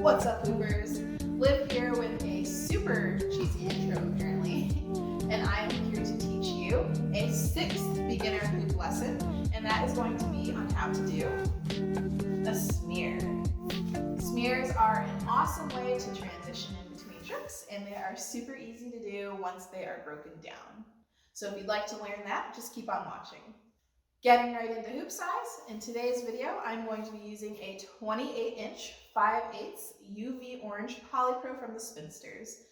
What's up, Hoopers? Liv here with a super cheesy intro apparently, and I am here to teach you a 6th beginner hoop lesson, and that is going to be on how to do a smear. Smears are an awesome way to transition in between tricks, and they are super easy to do once they are broken down. So if you'd like to learn that, just keep on watching. Getting right into hoop size, in today's video, I'm going to be using a 28-inch 5/8 UV orange polypro from the Spinsters.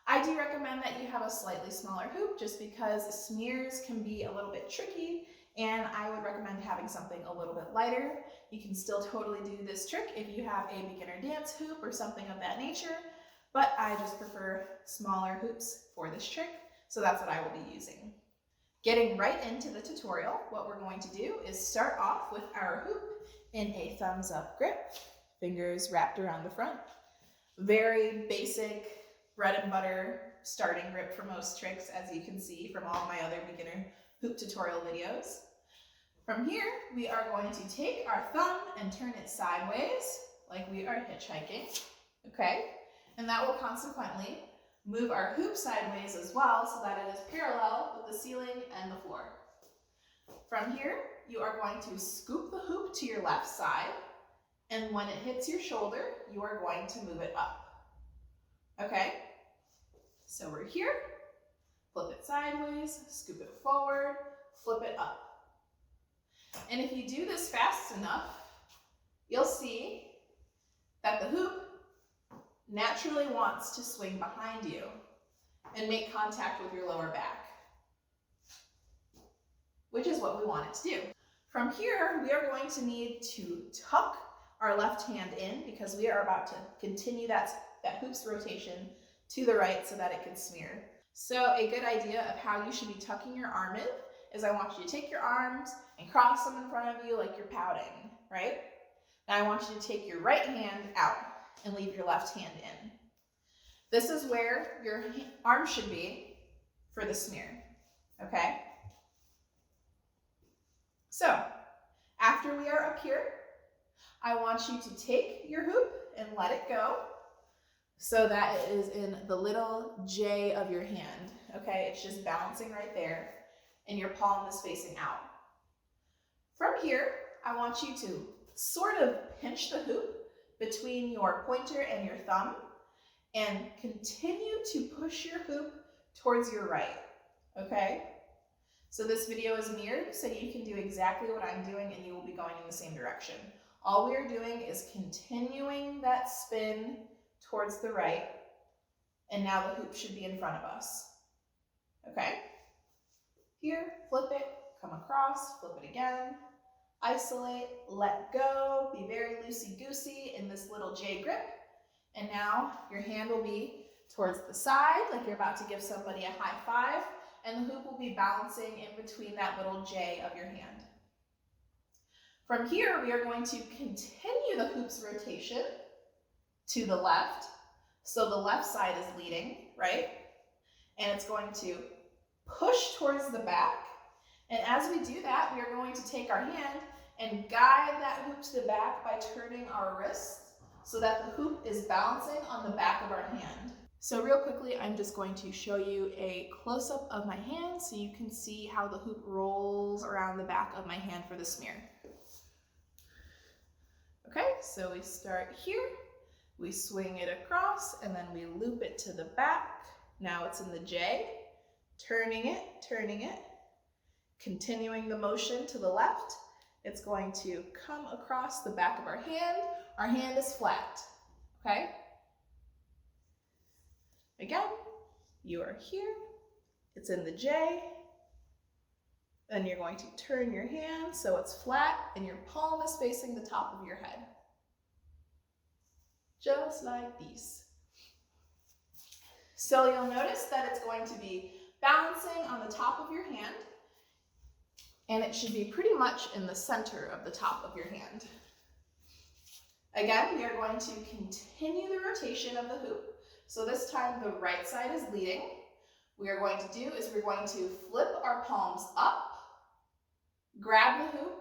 I do recommend that you have a slightly smaller hoop just because smears can be a little bit tricky, and I would recommend having something a little bit lighter. You can still totally do this trick if you have a beginner dance hoop or something of that nature, but I just prefer smaller hoops for this trick, so that's what I will be using. Getting right into the tutorial, what we're going to do is start off with our hoop in a thumbs up grip, fingers wrapped around the front. Very basic bread and butter starting grip for most tricks, as you can see from all my other beginner hoop tutorial videos. From here, we are going to take our thumb and turn it sideways like we are hitchhiking, okay? And that will consequently move our hoop sideways as well so that it is parallel with the ceiling and the floor. From here, you are going to scoop the hoop to your left side, and when it hits your shoulder, you are going to move it up. Okay? So we're here, flip it sideways, scoop it forward, flip it up. And if you do this fast enough, you'll see that the hoop naturally wants to swing behind you and make contact with your lower back, which is what we want it to do. From here, we are going to need to tuck our left hand in because we are about to continue that hoop's rotation to the right so that it can smear. So a good idea of how you should be tucking your arm in is I want you to take your arms and cross them in front of you like you're pouting, right? Now I want you to take your right hand out and leave your left hand in. This is where your arm should be for the smear, okay? So, after we are up here, I want you to take your hoop and let it go so that it is in the little J of your hand, okay? It's just balancing right there, and your palm is facing out. From here, I want you to sort of pinch the hoop between your pointer and your thumb and continue to push your hoop towards your right, okay? So this video is mirrored, so you can do exactly what I'm doing and you will be going in the same direction. All we are doing is continuing that spin towards the right, and now the hoop should be in front of us, okay? Here, flip it, come across, flip it again, isolate, let go, be very loosey-goosey in this little J grip. And now your hand will be towards the side, like you're about to give somebody a high five, and the hoop will be balancing in between that little J of your hand. From here, we are going to continue the hoop's rotation to the left. So the left side is leading, right? And it's going to push towards the back. And as we do that, we are going to take our hand and guide that hoop to the back by turning our wrists so that the hoop is balancing on the back of our hand. So real quickly, I'm just going to show you a close-up of my hand so you can see how the hoop rolls around the back of my hand for the smear. Okay, so we start here, we swing it across, and then we loop it to the back. Now it's in the J, turning it, continuing the motion to the left. It's going to come across the back of our hand. Our hand is flat, okay? Again, you are here, it's in the J, then you're going to turn your hand so it's flat and your palm is facing the top of your head. Just like this. So you'll notice that it's going to be balancing on the top of your hand, and it should be pretty much in the center of the top of your hand. Again, we are going to continue the rotation of the hoop. So this time the right side is leading. What we are going to do is we're going to flip our palms up, grab the hoop,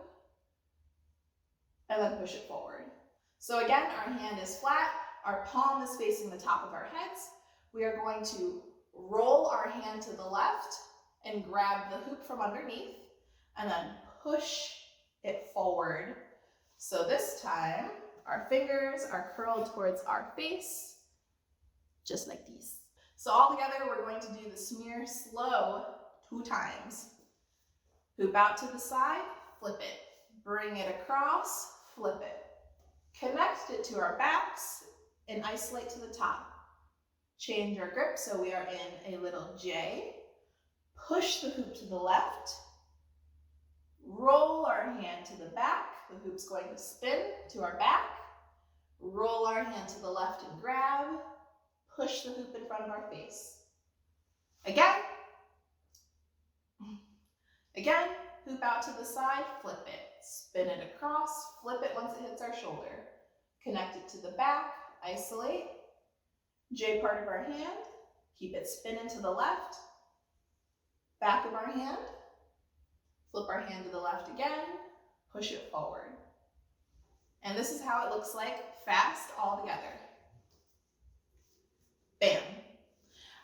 and then push it forward. So again, our hand is flat, our palm is facing the top of our heads. We are going to roll our hand to the left and grab the hoop from underneath and then push it forward. So this time, our fingers are curled towards our face, just like these. So all together, we're going to do the smear slow 2 times. Hoop out to the side, flip it. Bring it across, flip it. Connect it to our backs and isolate to the top. Change our grip so we are in a little J. Push the hoop to the left. Roll our hand to the back. The hoop's going to spin to our back. Roll our hand to the left and grab. Push the hoop in front of our face. Again. Again, hoop out to the side, flip it. Spin it across, flip it once it hits our shoulder. Connect it to the back, isolate. J part of our hand, keep it spinning to the left. Back of our hand, flip our hand to the left again, push it forward. And this is how it looks like fast all together. Bam.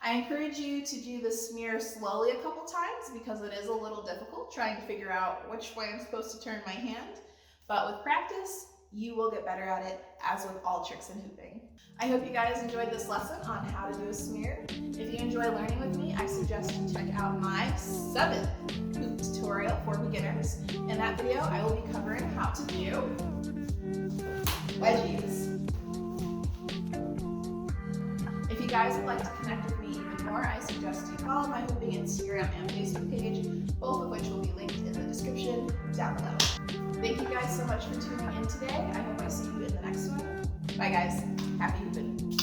I encourage you to do the smear slowly a couple times because it is a little difficult trying to figure out which way I'm supposed to turn my hand. But with practice, you will get better at it, as with all tricks in hooping. I hope you guys enjoyed this lesson on how to do a smear. If you enjoy learning with me, I suggest you check out my 7th hoop tutorial for beginners. In that video, I will be covering how to do wedgies. If you guys would like to connect with me even more, I suggest you follow my hooping Instagram and Facebook page, both of which will be linked in the description down below. Thank you guys so much for tuning in today. I hope I see you in the next one. Bye guys. Happy hooping.